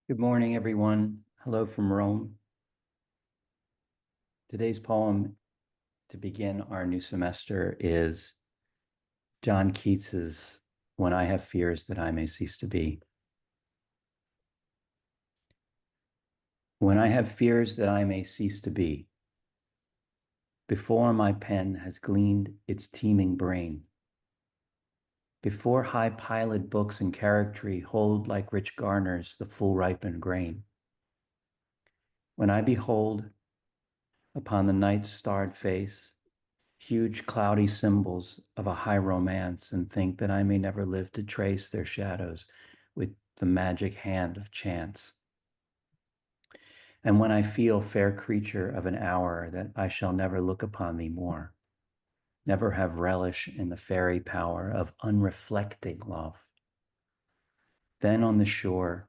Good morning, everyone. Hello from Rome. Today's poem to begin our new semester is John Keats's When I Have Fears That I May Cease to Be. When I have fears that I may cease to be, before my pen has gleaned its teeming brain, before high-piloted books and charactery hold like rich garners the full ripened grain, when I behold upon the night's starred face huge cloudy symbols of a high romance and think that I may never live to trace their shadows with the magic hand of chance. And when I feel, fair creature of an hour, that I shall never look upon thee more, never have relish in the fairy power of unreflecting love, then on the shore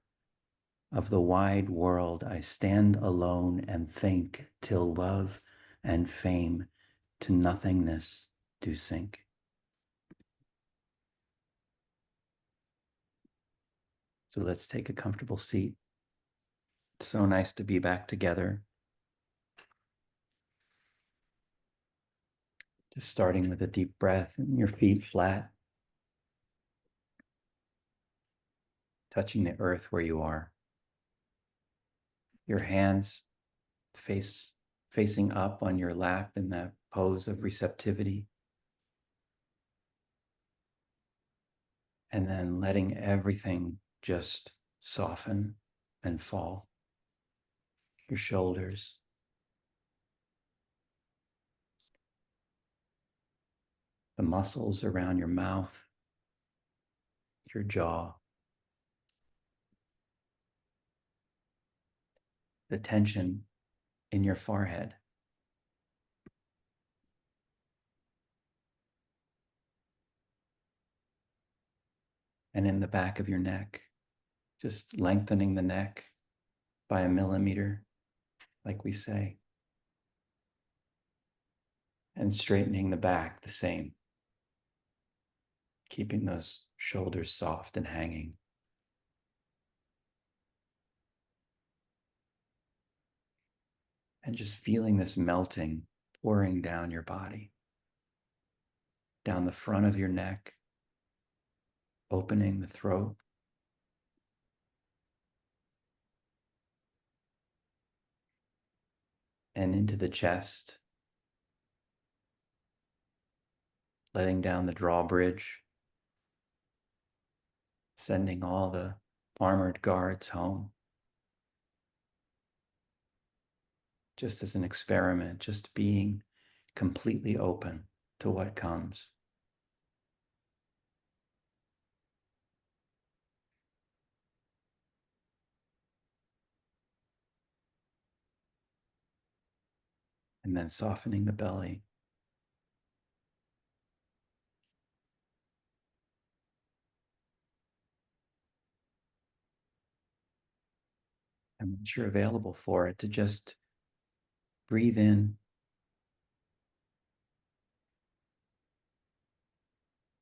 of the wide world I stand alone and think till love and fame to nothingness do sink. So let's take a comfortable seat. It's so nice to be back together. Just starting with a deep breath and your feet flat, touching the earth where you are. Your hands facing up on your lap in that pose of receptivity. And then letting everything just soften and fall. Your shoulders, the muscles around your mouth, your jaw, the tension in your forehead. And in the back of your neck, just lengthening the neck by a millimeter, like we say, and straightening the back the same, keeping those shoulders soft and hanging. And just feeling this melting, pouring down your body, down the front of your neck, opening the throat, and into the chest, letting down the drawbridge, sending all the armored guards home. Just as an experiment, just being completely open to what comes. And then softening the belly. And once you're available for it, to just breathe in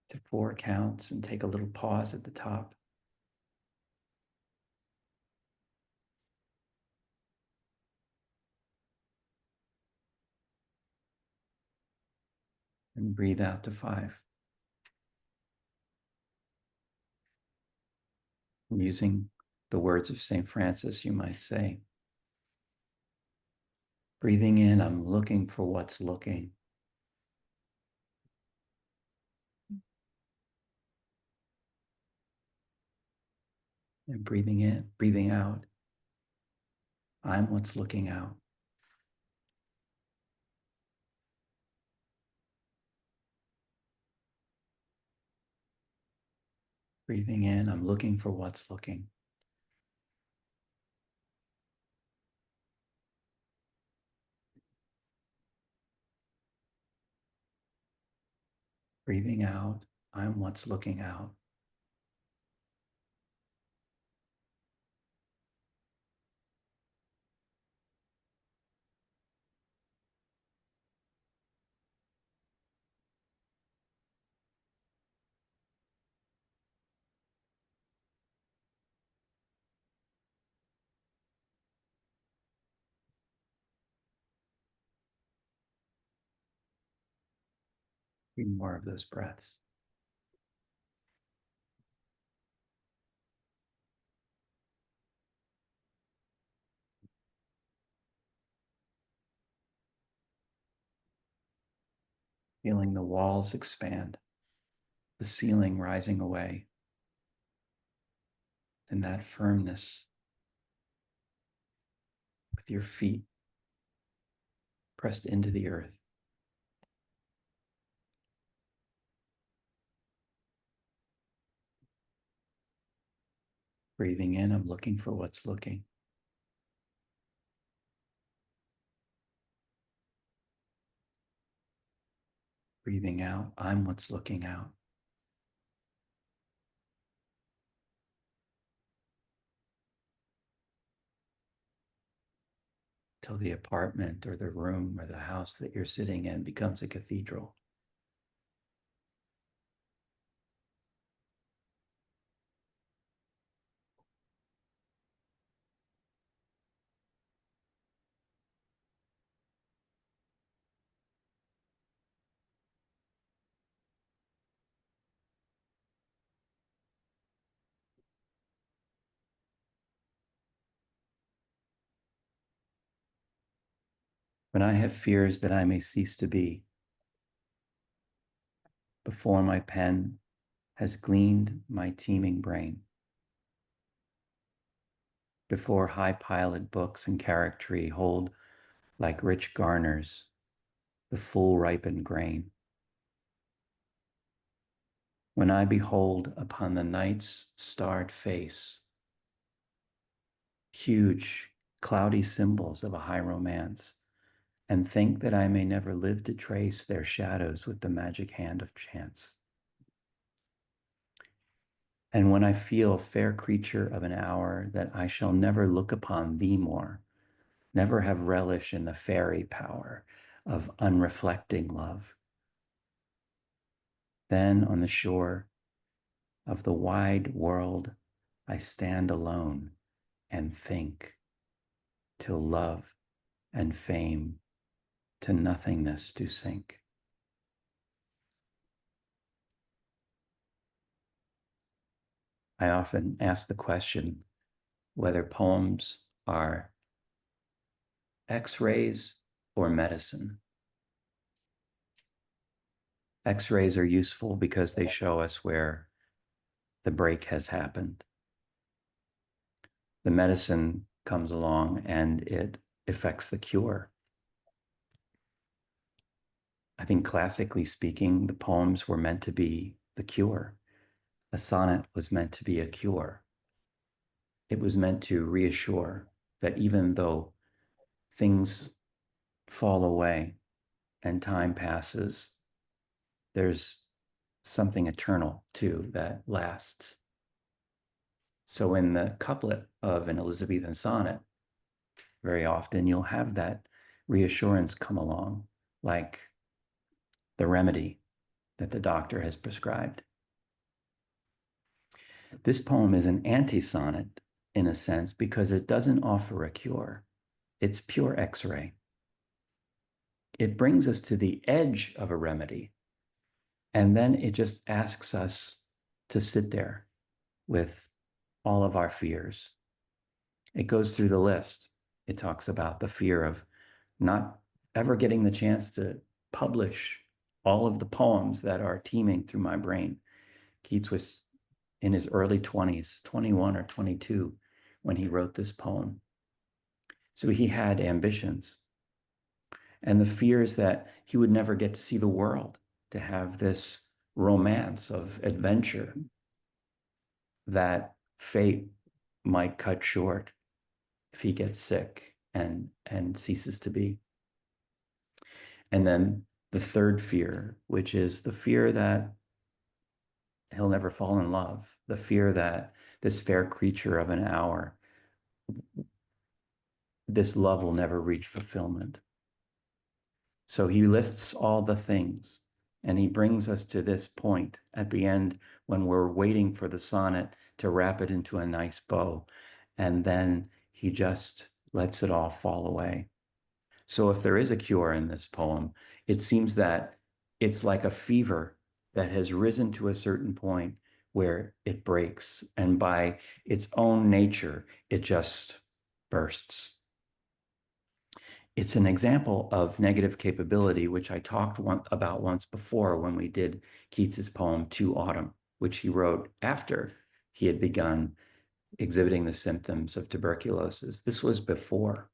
to 4 counts and take a little pause at the top. And breathe out to 5. Using the words of St. Francis, you might say, breathing in, I'm looking for what's looking. And breathing in, breathing out, I'm what's looking out. Breathing in, I'm looking for what's looking. Breathing out, I'm what's looking out. Three more of those breaths. Feeling the walls expand, the ceiling rising away, and that firmness with your feet pressed into the earth. Breathing in, I'm looking for what's looking. Breathing out, I'm what's looking out. Till the apartment or the room or the house that you're sitting in becomes a cathedral. When I have fears that I may cease to be, before my pen has gleaned my teeming brain, before high-piled books and charactery hold like rich garners the full ripened grain. When I behold upon the night's starred face huge cloudy symbols of a high romance, and think that I may never live to trace their shadows with the magic hand of chance. And when I feel, fair creature of an hour, that I shall never look upon thee more, never have relish in the fairy power of unreflecting love, then on the shore of the wide world I stand alone and think, till love and fame to nothingness do sink. I often ask the question whether poems are X-rays or medicine. X-rays are useful because they show us where the break has happened. The medicine comes along and it affects the cure. I think classically speaking, the poems were meant to be the cure. A sonnet was meant to be a cure. It was meant to reassure that even though things fall away and time passes, there's something eternal too that lasts. So in the couplet of an Elizabethan sonnet, very often you'll have that reassurance come along, like the remedy that the doctor has prescribed. This poem is an anti-sonnet in a sense because it doesn't offer a cure. It's pure X-ray. It brings us to the edge of a remedy, and then it just asks us to sit there with all of our fears. It goes through the list. It talks about the fear of not ever getting the chance to publish all of the poems that are teeming through my brain. Keats was in his early 20s, 21 or 22, when he wrote this poem. So he had ambitions and the fears that he would never get to see the world, to have this romance of adventure that fate might cut short if he gets sick and ceases to be. And then the third fear, which is the fear that he'll never fall in love, the fear that this fair creature of an hour, this love will never reach fulfillment. So he lists all the things, and he brings us to this point at the end when we're waiting for the sonnet to wrap it into a nice bow, and then he just lets it all fall away. So if there is a cure in this poem, it seems that It's like a fever that has risen to a certain point where it breaks, and by its own nature, it just bursts. It's an example of negative capability, which I talked about once before when we did Keats's poem To Autumn, which he wrote after he had begun exhibiting the symptoms of tuberculosis. This was before.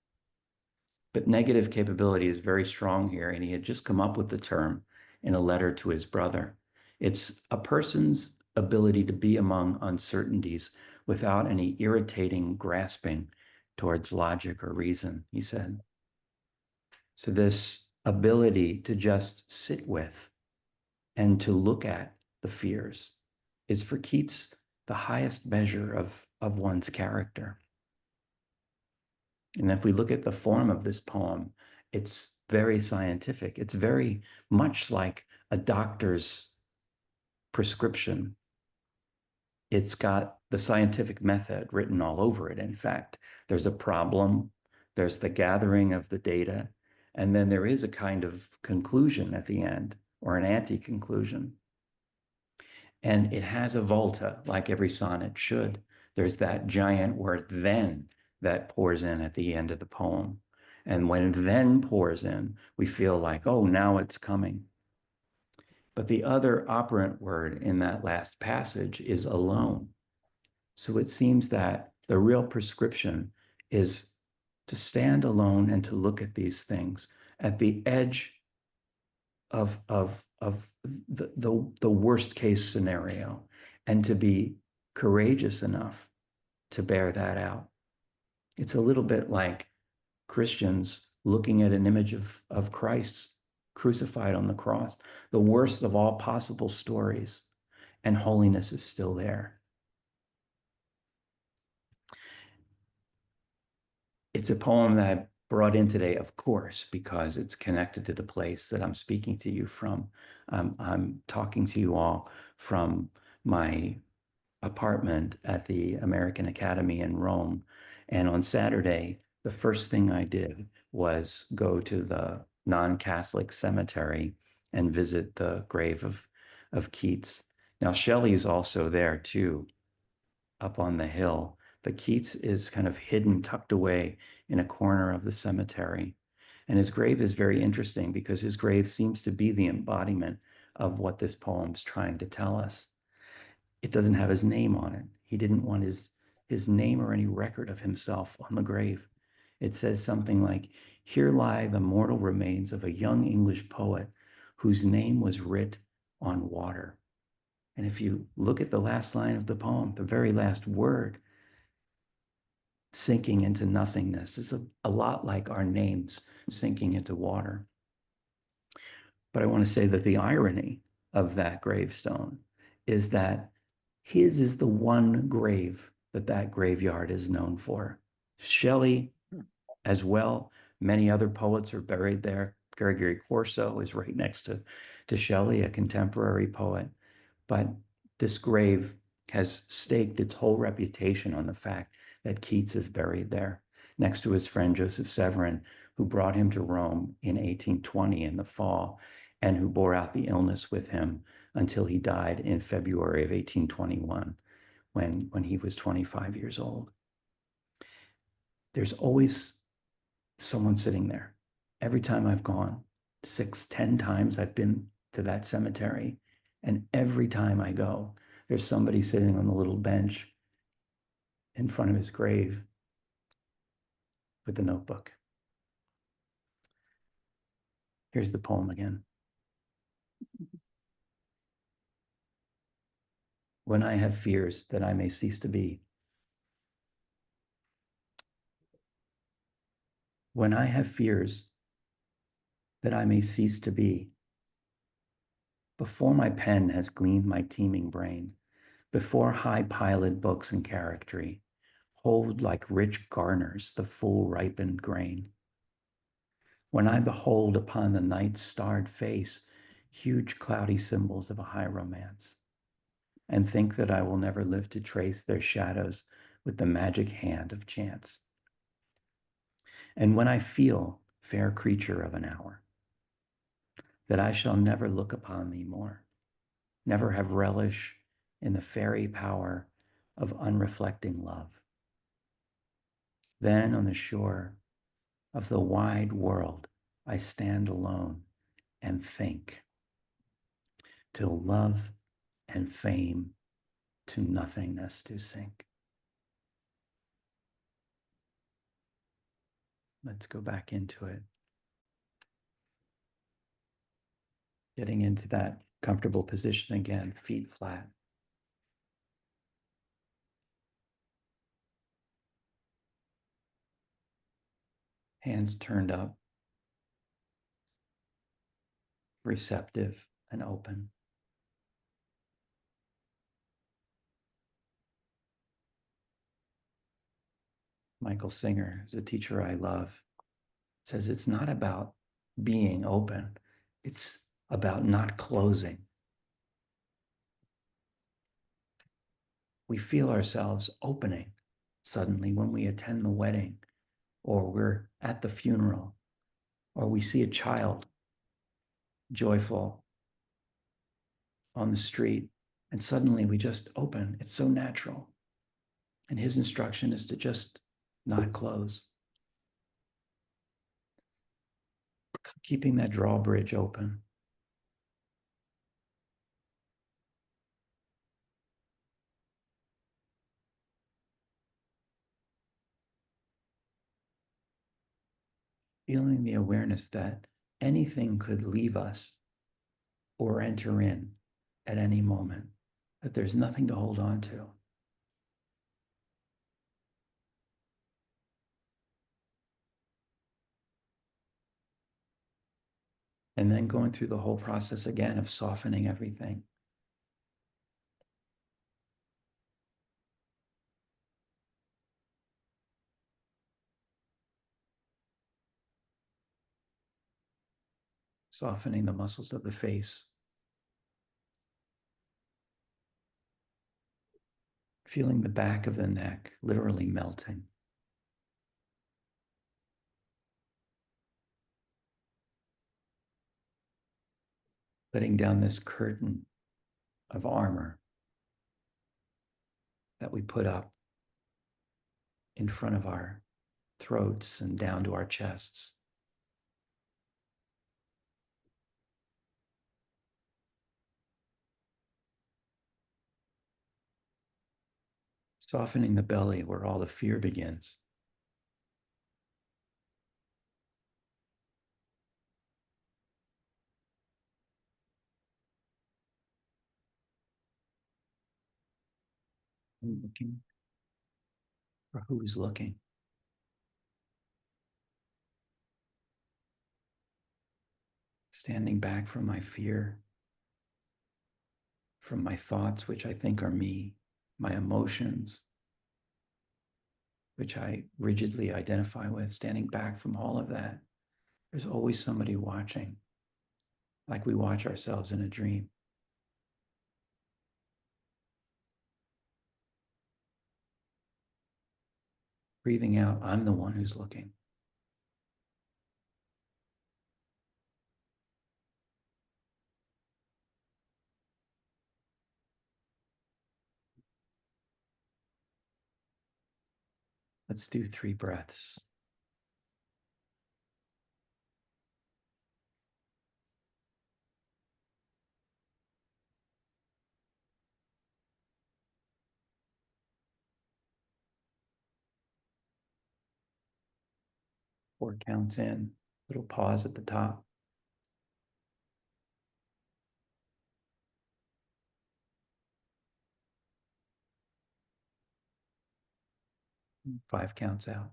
But negative capability is very strong here, and he had just come up with the term in a letter to his brother. It's a person's ability to be among uncertainties without any irritating grasping towards logic or reason, he said. So this ability to just sit with and to look at the fears is for Keats the highest measure of one's character. And if we look at the form of this poem, it's very scientific. It's very much like a doctor's prescription. It's got the scientific method written all over it. In fact, there's a problem, there's the gathering of the data, and then there is a kind of conclusion at the end, or an anti-conclusion. And it has a volta, like every sonnet should. There's that giant word then that pours in at the end of the poem. And when then pours in, we feel like, oh, now it's coming. But the other operant word in that last passage is alone. So it seems that the real prescription is to stand alone and to look at these things at the edge of the worst case scenario, and to be courageous enough to bear that out. It's a little bit like Christians looking at an image of Christ crucified on the cross, the worst of all possible stories, and holiness is still there. It's a poem that I brought in today, of course, because it's connected to the place that I'm speaking to you from. I'm talking to you all from my apartment at the American Academy in Rome. And on Saturday, the first thing I did was go to the non-Catholic cemetery and visit the grave of Keats. Now, Shelley's also there too, up on the hill, but Keats is kind of hidden, tucked away in a corner of the cemetery. And his grave is very interesting because his grave seems to be the embodiment of what this poem's trying to tell us. It doesn't have his name on it. He didn't want his name or any record of himself on the grave. It says something like, "Here lie the mortal remains of a young English poet whose name was writ on water." And if you look at the last line of the poem, the very last word, sinking into nothingness, is a lot like our names sinking into water. But I want to say that the irony of that gravestone is that his is the one grave that graveyard is known for. Shelley as well, many other poets are buried there. Gregory Corso is right next to Shelley, a contemporary poet. But this grave has staked its whole reputation on the fact that Keats is buried there, next to his friend Joseph Severin, who brought him to Rome in 1820 in the fall, and who bore out the illness with him until he died in February of 1821, when he was 25 years old. There's always someone sitting there. Every time I've gone, 6, 10 times I've been to that cemetery, and every time I go, there's somebody sitting on the little bench in front of his grave with a notebook. Here's the poem again. When I have fears that I may cease to be. When I have fears that I may cease to be, before my pen has gleaned my teeming brain, before high-piled books and charactery hold like rich garners the full ripened grain, when I behold upon the night's starred face huge cloudy symbols of a high romance, and think that I will never live to trace their shadows with the magic hand of chance. And when I feel, fair creature of an hour, that I shall never look upon thee more, never have relish in the fairy power of unreflecting love. Then on the shore of the wide world I stand alone and think, till love and fame to nothingness do sink. Let's go back into it. Getting into that comfortable position again, feet flat. Hands turned up, receptive and open. Michael Singer, who's a teacher I love, says it's not about being open, it's about not closing. We feel ourselves opening suddenly when we attend the wedding, or we're at the funeral, or we see a child joyful on the street, and suddenly we just open. It's so natural. And his instruction is to just not close. Keeping that drawbridge open. Feeling the awareness that anything could leave us or enter in at any moment, that there's nothing to hold on to. And then going through the whole process again of softening everything. Softening the muscles of the face. Feeling the back of the neck literally melting. Letting down this curtain of armor that we put up in front of our throats and down to our chests. Softening the belly where all the fear begins. And looking for who's looking. Standing back from my fear, from my thoughts, which I think are me, my emotions, which I rigidly identify with, standing back from all of that. There's always somebody watching, like we watch ourselves in a dream. Breathing out, I'm the one who's looking. Let's do 3 breaths. 4 counts in, little pause at the top. 5 counts out.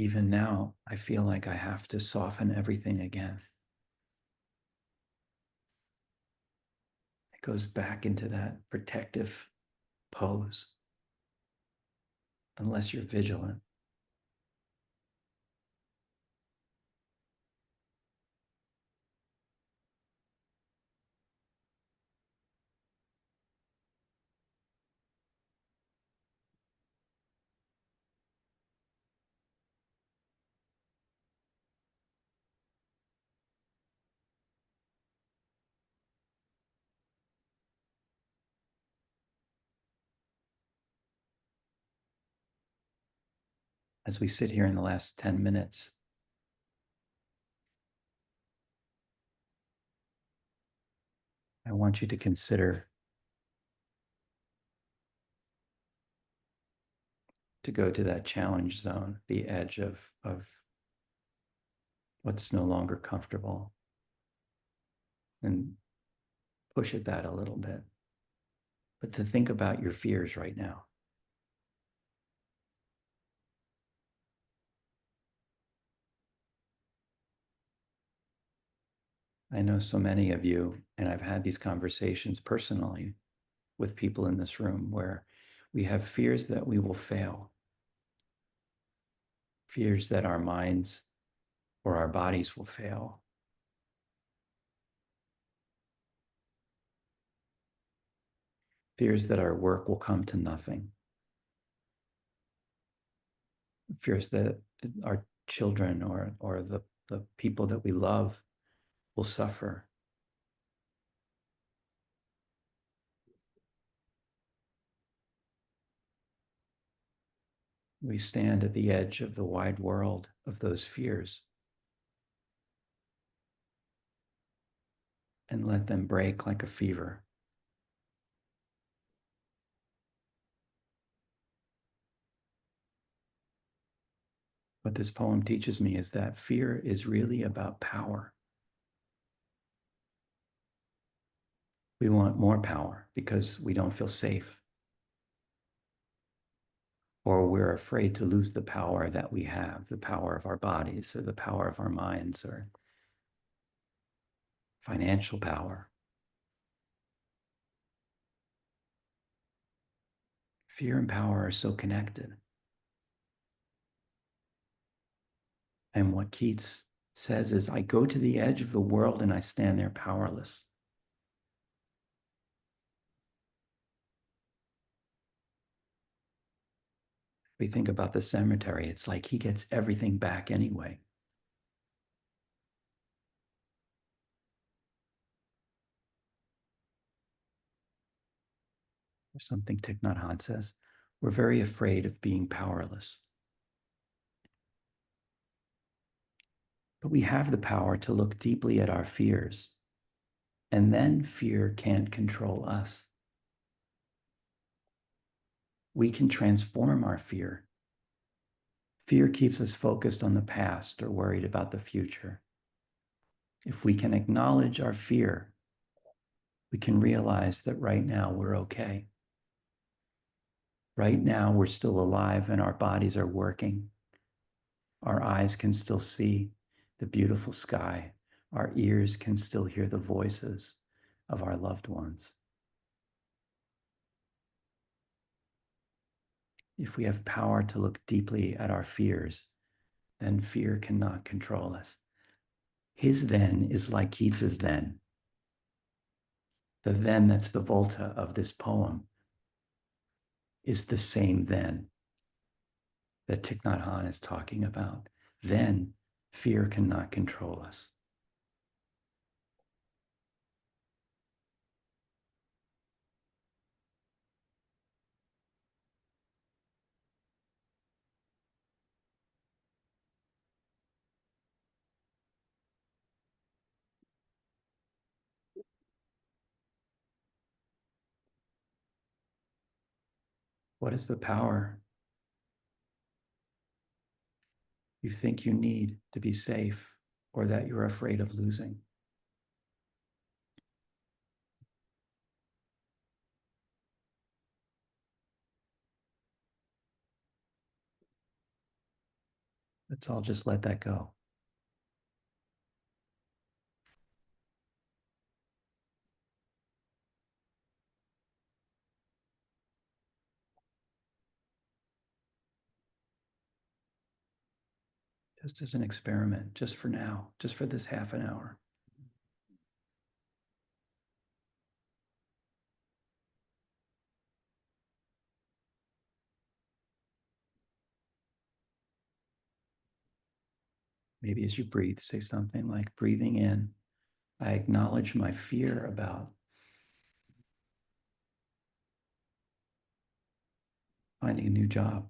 Even now, I feel like I have to soften everything again. It goes back into that protective pose, unless you're vigilant. As we sit here in the last 10 minutes, I want you to consider to go to that challenge zone, the edge of what's no longer comfortable, and push at that a little bit. But to think about your fears right now. I know so many of you, and I've had these conversations personally with people in this room where we have fears that we will fail, fears that our minds or our bodies will fail, fears that our work will come to nothing, fears that our children or the people that we love will suffer. We stand at the edge of the wide world of those fears and let them break like a fever. What this poem teaches me is that fear is really about power. We want more power because we don't feel safe, or we're afraid to lose the power that we have, the power of our bodies or the power of our minds or financial power. Fear and power are so connected. And what Keats says is, I go to the edge of the world and I stand there powerless. We think about the cemetery, it's like he gets everything back anyway. There's something Thich Nhat Hanh says, we're very afraid of being powerless. But we have the power to look deeply at our fears, and then fear can't control us. We can transform our fear. Fear keeps us focused on the past or worried about the future. If we can acknowledge our fear, we can realize that right now we're okay. Right now we're still alive and our bodies are working. Our eyes can still see the beautiful sky. Our ears can still hear the voices of our loved ones. If we have power to look deeply at our fears, then fear cannot control us. His then is like Keats's then. The then that's the volta of this poem is the same then that Thich Nhat Hanh is talking about. Then fear cannot control us. What is the power you think you need to be safe or that you're afraid of losing? Let's all just let that go. Just as an experiment, just for now, just for this half an hour. Maybe as you breathe, say something like, breathing in, I acknowledge my fear about finding a new job.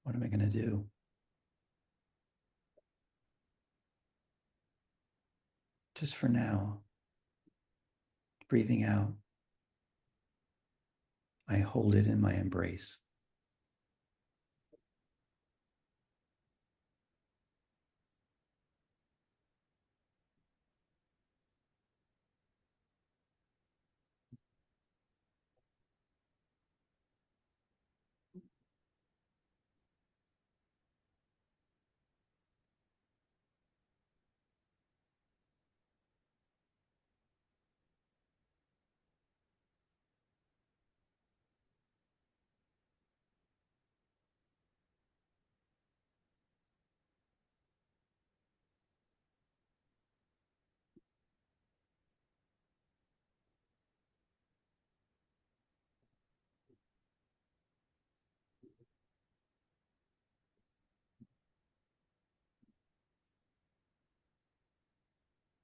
What am I going to do? Just for now, breathing out, I hold it in my embrace.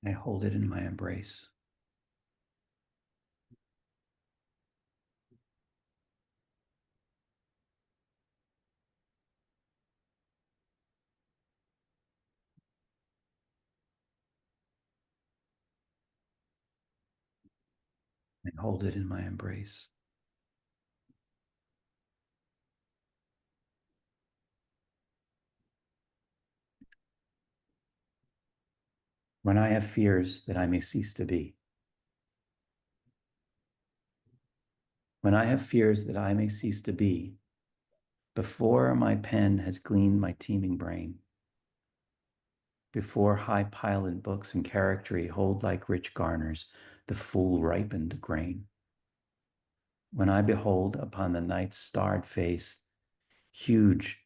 I hold it in my embrace. I hold it in my embrace. When I have fears that I may cease to be. When I have fears that I may cease to be, before my pen has gleaned my teeming brain, before high-piloted books and charactery hold like rich garners the full ripened grain, when I behold upon the night's starred face huge,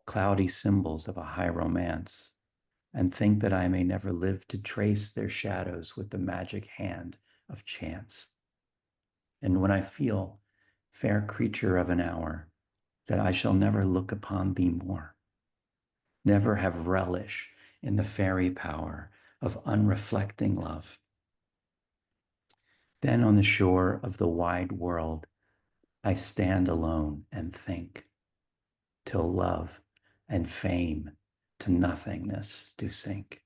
cloudy symbols of a high romance, and think that I may never live to trace their shadows with the magic hand of chance. And when I feel, fair creature of an hour, that I shall never look upon thee more, never have relish in the fairy power of unreflecting love, then on the shore of the wide world I stand alone and think, till love and fame to nothingness do sink.